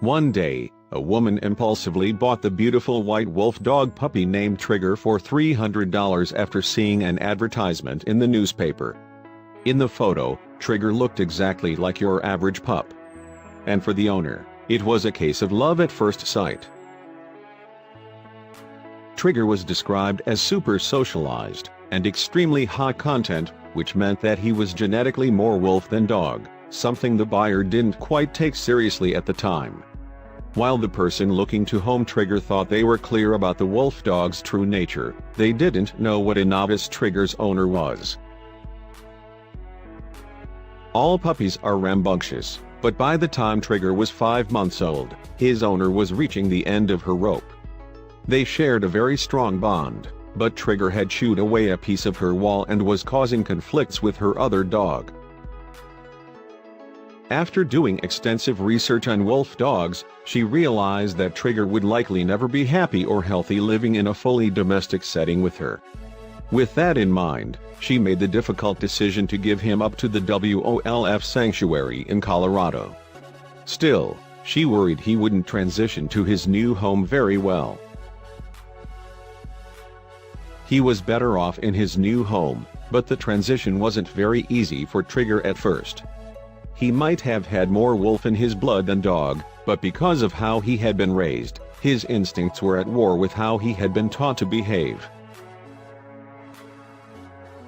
One day, a woman impulsively bought the beautiful white wolf dog puppy named Trigger for $300 after seeing an advertisement in the newspaper. In the photo, Trigger looked exactly like your average pup. And for the owner, it was a case of love at first sight. Trigger was described as super socialized and extremely high content, which meant that he was genetically more wolf than dog, something the buyer didn't quite take seriously at the time. While the person looking to home Trigger thought they were clear about the wolf dog's true nature, they didn't know what a novice Trigger's owner was. All puppies are rambunctious, but by the time Trigger was 5 months old, his owner was reaching the end of her rope. They shared a very strong bond, but Trigger had chewed away a piece of her wall and was causing conflicts with her other dog. After doing extensive research on wolf dogs, she realized that Trigger would likely never be happy or healthy living in a fully domestic setting with her. With that in mind, she made the difficult decision to give him up to the WOLF sanctuary in Colorado. Still, she worried he wouldn't transition to his new home very well. He was better off in his new home, but the transition wasn't very easy for Trigger at first. He might have had more wolf in his blood than dog, but because of how he had been raised, his instincts were at war with how he had been taught to behave.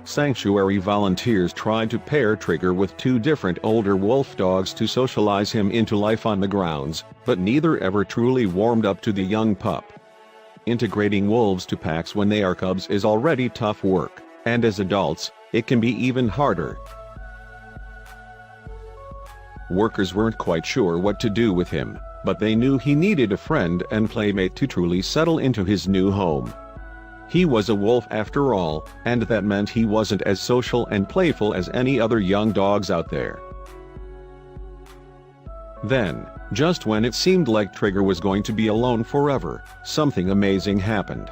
Sanctuary volunteers tried to pair Trigger with 2 different older wolf dogs to socialize him into life on the grounds, but neither ever truly warmed up to the young pup. Integrating wolves to packs when they are cubs is already tough work, and as adults, it can be even harder. Workers weren't quite sure what to do with him, but they knew he needed a friend and playmate to truly settle into his new home. He was a wolf after all, and that meant he wasn't as social and playful as any other young dogs out there. Then, just when it seemed like Trigger was going to be alone forever, something amazing happened.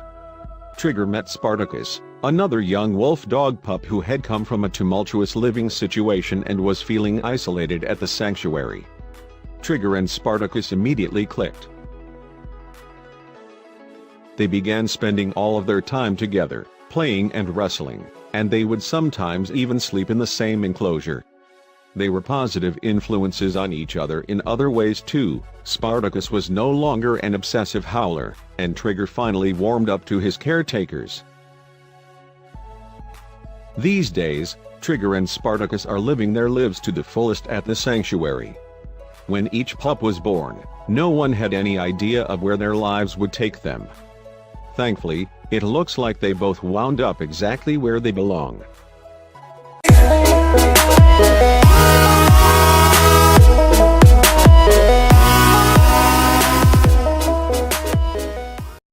Trigger met Spartacus, another young wolf dog pup who had come from a tumultuous living situation and was feeling isolated at the sanctuary. Trigger and Spartacus immediately clicked. They began spending all of their time together, playing and wrestling, and they would sometimes even sleep in the same enclosure. They were positive influences on each other in other ways too. Spartacus was no longer an obsessive howler, and Trigger finally warmed up to his caretakers. These days, Trigger and Spartacus are living their lives to the fullest at the sanctuary. When each pup was born, no one had any idea of where their lives would take them. Thankfully, it looks like they both wound up exactly where they belong.